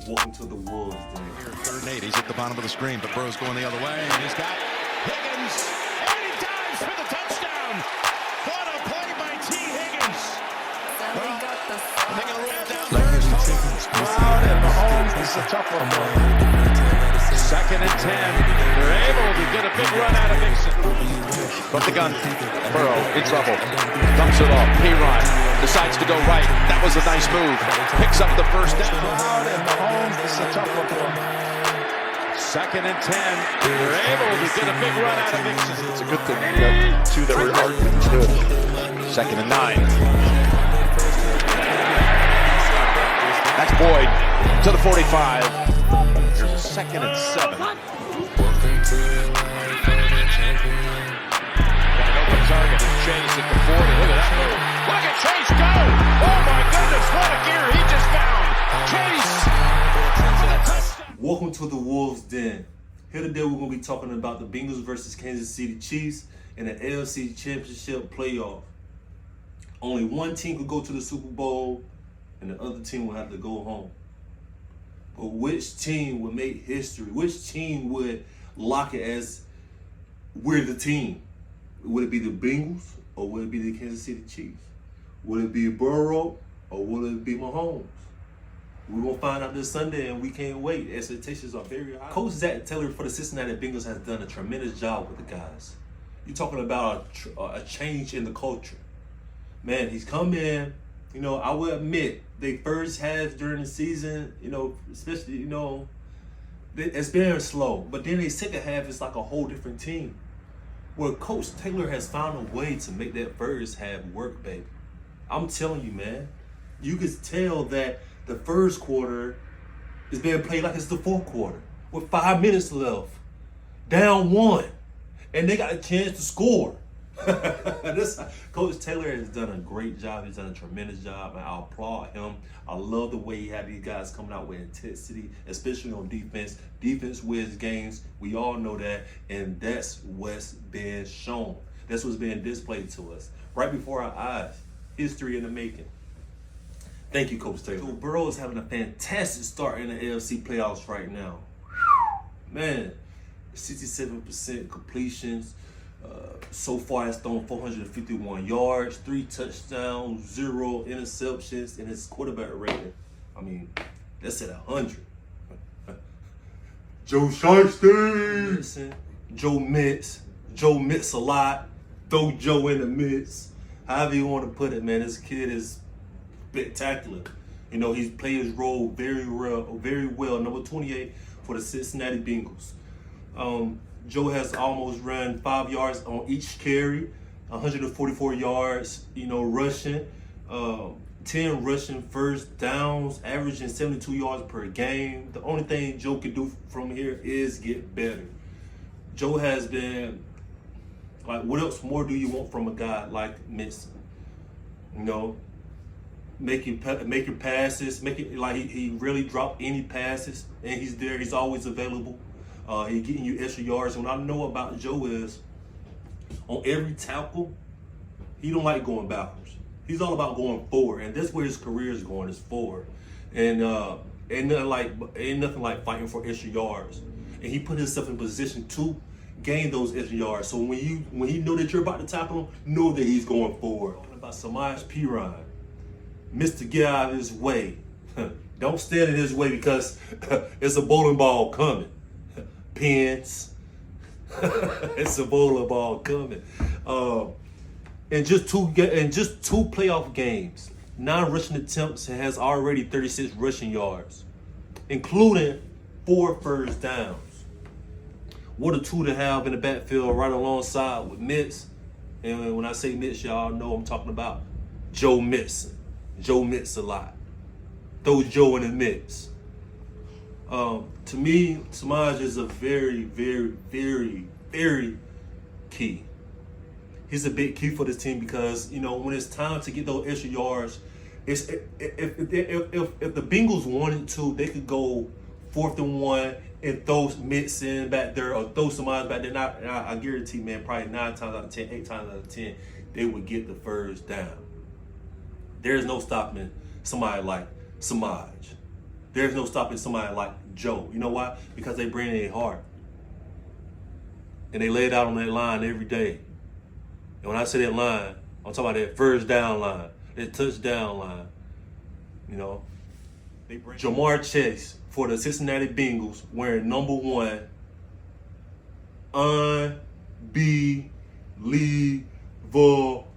Welcome to the Wolves. Here, 3rd and 8. He's at the bottom of the screen, but Burrow's going the other way, and he's got Higgins, and he dives for the touchdown. What a play by T. Higgins. Well, they're going to roll down Brown and Mahomes, this is a tough one. 2nd and 10. They're able to get a big run out of Mixon. From the gun, Burrow in trouble. Dumps it off. P-Rod decides to go right. That was a nice move. Picks up the first down. Brown and Mahomes, this is a tough one. 2nd and 10. They're able to get a big run out of Mixon. It's a good thing we got two that were hard to do. 2nd and 9. That's Boyd to the 45. Here's a 2nd and 7. Got an open target and Chase at the 40. Look at that move. Look at Chase go! Oh my goodness, what a gear he just found! Chase! Welcome to the Wolves Den. Here today we're going to be talking about the Bengals versus Kansas City Chiefs in the AFC Championship playoff. Only one team could go to the Super Bowl, and the other team will have to go home. But which team would make history? Which team would lock it as we're the team? Would it be the Bengals or would it be the Kansas City Chiefs? Would it be Burrow or would it be Mahomes? We're going to find out this Sunday, and we can't wait. Expectations are very high. Coach Zach Taylor for the Cincinnati Bengals has done a tremendous job with the guys. You're talking about a change in the culture. Man, he's come in. You know, I will admit, they first half during the season, especially, it's been slow. But then the second half is like a whole different team. Well, Coach Taylor has found a way to make that first half work, baby. I'm telling you, man. You can tell that the first quarter is being played like it's the fourth quarter with 5 minutes left, down 1, and they got a chance to score. Coach Taylor has done a great job. He's done a tremendous job, and I applaud him. I love the way he had these guys coming out with intensity, especially on defense. Defense wins games. We all know that, and that's what's been shown. That's what's being displayed to us right before our eyes. History in the making. Thank you, Coach Taylor. So Burrow is having a fantastic start in the AFC playoffs right now. Man, 67% completions. So far, has thrown 451 yards, 3 touchdowns, 0 interceptions, and his quarterback rating, that's at 100. Joe Shiesty, Joe Mitz a lot, throw Joe in the midst. However you want to put it, man, this kid is spectacular. He's played his role very well. Number 28 for the Cincinnati Bengals. Joe has almost run 5 yards on each carry, 144 yards, rushing, 10 rushing first downs, averaging 72 yards per game. The only thing Joe can do from here is get better. Joe has been, what else more do you want from a guy like Mixon? Making passes, he really dropped any passes, and he's there. He's always available. He's getting you extra yards. And what I know about Joe is, on every tackle, he don't like going backwards. He's all about going forward, and that's where his career is going, is forward. And ain't nothing like fighting for extra yards. And he put himself in position to gain those extra yards. So when he know that you're about to tackle him, know that he's going forward. Talking about Samaj P-Rod, Mr. Get out of his way. Don't stand in his way because it's a bowling ball coming. Pins. It's a bowling ball coming. In just two playoff games, 9 rushing attempts, and has already 36 rushing yards, including 4 first downs. What a tool to have in the backfield right alongside with Mitz. And when I say Mitz, y'all know I'm talking about Joe Mixon. Joe Mitz a lot. Throw Joe in the mix. To me, Samaj is a very, very, very, very key. He's a big key for this team because, when it's time to get those extra yards, if the Bengals wanted to, they could go 4th and 1 and throw Mixon back there or throw Samaj back there. I guarantee, man, probably 9 times out of 10, 8 times out of 10, they would get the first down. There's no stopping somebody like Samaj. There's no stopping somebody like Joe. You know why? Because they bring their heart. And they lay it out on that line every day. And when I say that line, I'm talking about that first down line, that touchdown line. You know, they bring Jamar Chase for the Cincinnati Bengals wearing number 1. Unbelievable.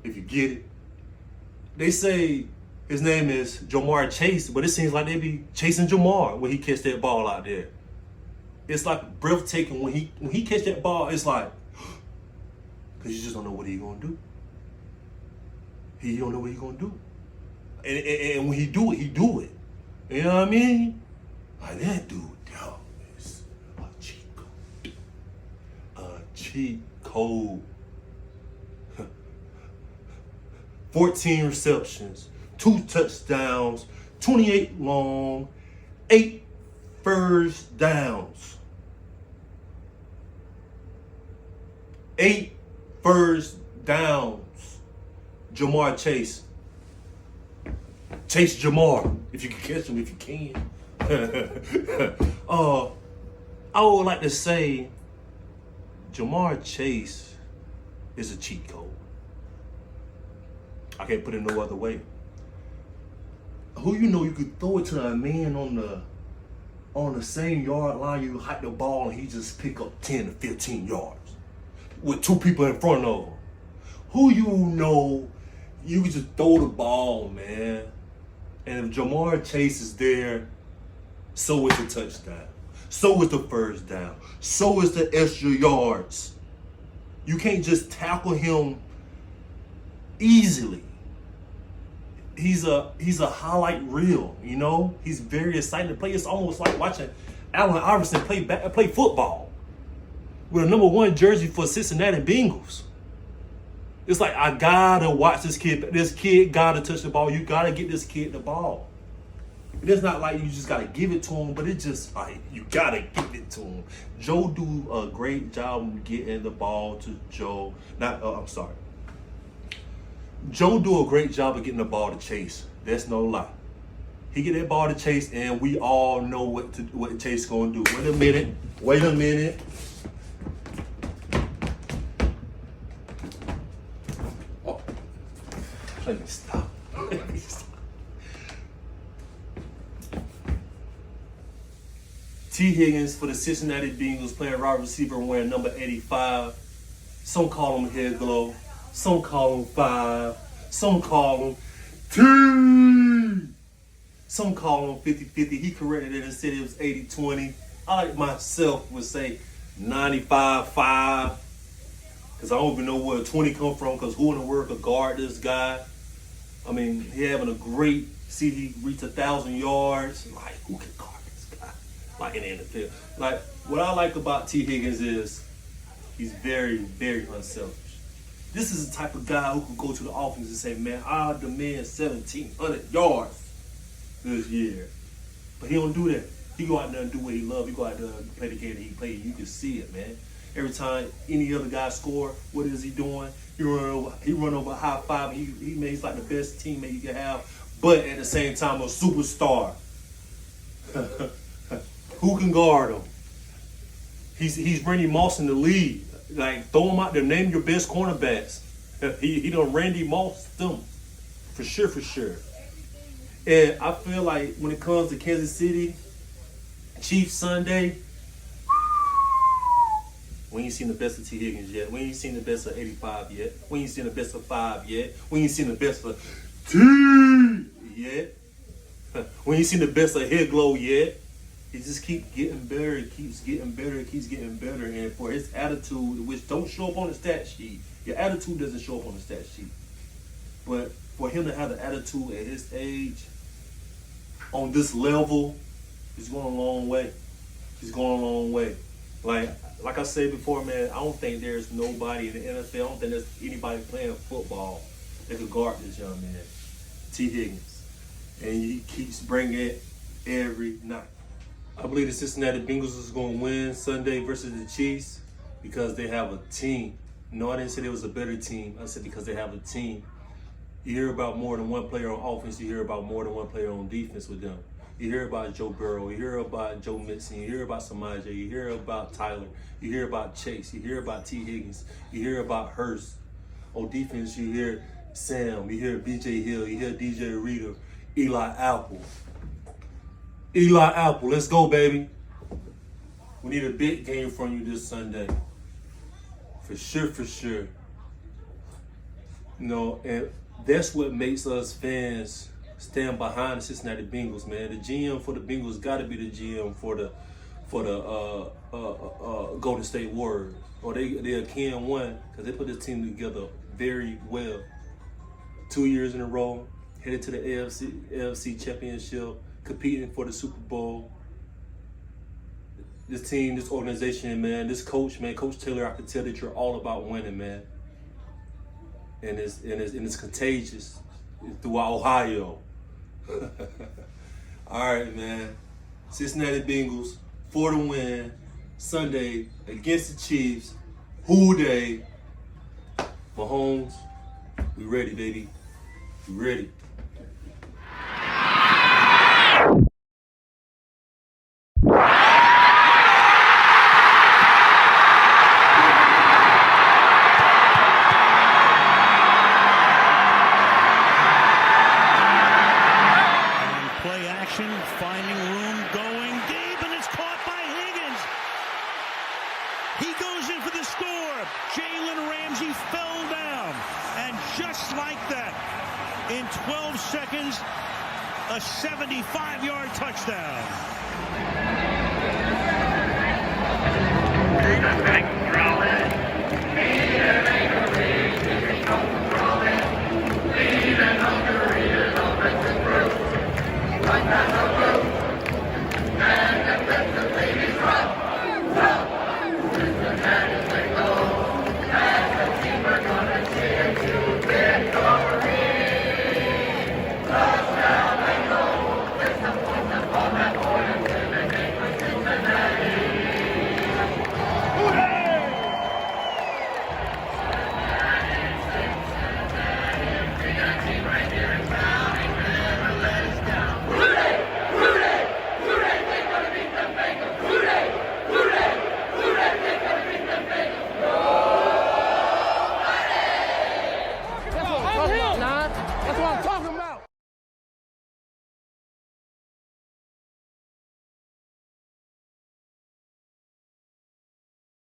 If you get it. They say his name is Jamar Chase, but it seems like they be chasing Jamar when he catch that ball out there. It's like breathtaking when he catch that ball. It's like, because you just don't know what he gonna do. He don't know what he gonna do, and when he do it, he do it. You know what I mean? Like that dude, yo, is a cheat code. A cheat code. 14 receptions, 2 touchdowns, 28 long, 8 first downs. 8 first downs. Jamar Chase. Chase Jamar, if you can catch him, if you can. I would like to say Jamar Chase is a cheat code. I can't put it no other way. Who you know you could throw it to a man on the same yard line, you hike the ball and he just pick up 10 to 15 yards with 2 people in front of him. Who you know you can just throw the ball, man. And if Jamar Chase is there, so is the touchdown. So is the first down. So is the extra yards. You can't just tackle him easily. He's a highlight reel, you know. He's very exciting to play. It's almost like watching Allen Iverson play football with a number 1 jersey for Cincinnati Bengals. It's like, I gotta watch this kid. This kid gotta touch the ball. You gotta get this kid the ball. It's not like you just gotta give it to him, but it's just like you gotta give it to him. Joe do a great job of getting the ball to Joe. Joe do a great job of getting the ball to Chase. That's no lie. He get that ball to Chase, and we all know what Chase gonna do. Wait a minute. Oh, let me stop. T. Higgins for the Cincinnati Bengals playing wide receiver wearing number 85. Some call him head glow. Some call him 5. Some call him T. Some call him 50-50. He corrected it and said it was 80-20. I like myself would say 95-5. Because I don't even know where 20 come from, because who in the world could guard this guy? I mean, he having a great season. He reached 1,000 yards. Like, who can guard this guy? Like in the NFL. Like, what I like about T. Higgins is he's very, very unselfish. This is the type of guy who can go to the offense and say, man, I demand 1,700 yards this year. But he don't do that. He go out there and do what he loves. He go out there and play the game that he plays. You can see it, man. Every time any other guy score, what is he doing? He run over high five. He's like the best teammate you can have. But at the same time, a superstar. Who can guard him? He's Randy Moss in the league. Like, throw him out there. Name your best cornerbacks. He done Randy Moss them. For sure. And I feel like when it comes to Kansas City, Chiefs Sunday, we ain't seen the best of T. Higgins yet. We ain't seen the best of 85 yet. We ain't seen the best of 5 yet. We ain't seen the best of T yet. We ain't seen the best of Head Glow yet. He just keeps getting better. It keeps getting better. And for his attitude, which don't show up on the stat sheet, your attitude doesn't show up on the stat sheet. But for him to have the attitude at his age, on this level, he's going a long way. Like I said before, man, I don't think there's nobody in the NFL, I don't think there's anybody playing football that could guard this young man, T. Higgins. And he keeps bringing it every night. I believe the Cincinnati Bengals is going to win Sunday versus the Chiefs because they have a team. No, I didn't say they was a better team. I said because they have a team. You hear about more than one player on offense. You hear about more than one player on defense with them. You hear about Joe Burrow. You hear about Joe Mixon. You hear about Samaje. You hear about Tyler. You hear about Chase. You hear about T. Higgins. You hear about Hurst. On defense, you hear Sam. You hear B.J. Hill. You hear D.J. Reader. Eli Apple. Eli Apple. Let's go, baby. We need a big game from you this Sunday. For sure, for sure. You know, and that's what makes us fans stand behind the Cincinnati Bengals, man. The GM for the Bengals got to be the GM for the Golden State Warriors, or they're can one because they put this team together very well. 2 years in a row, headed to the AFC Championship, competing for the Super Bowl. This team, this organization, man, this coach, man, Coach Taylor, I can tell that you're all about winning, man. And it's contagious throughout Ohio. All right, man. Cincinnati Bengals for the win Sunday against the Chiefs. Who they? Mahomes, we ready, baby. We ready. Finding room, going deep, and it's caught by Higgins. He goes in for the score. Jalen Ramsey fell down. And just like that, in 12 seconds, a 75-yard touchdown.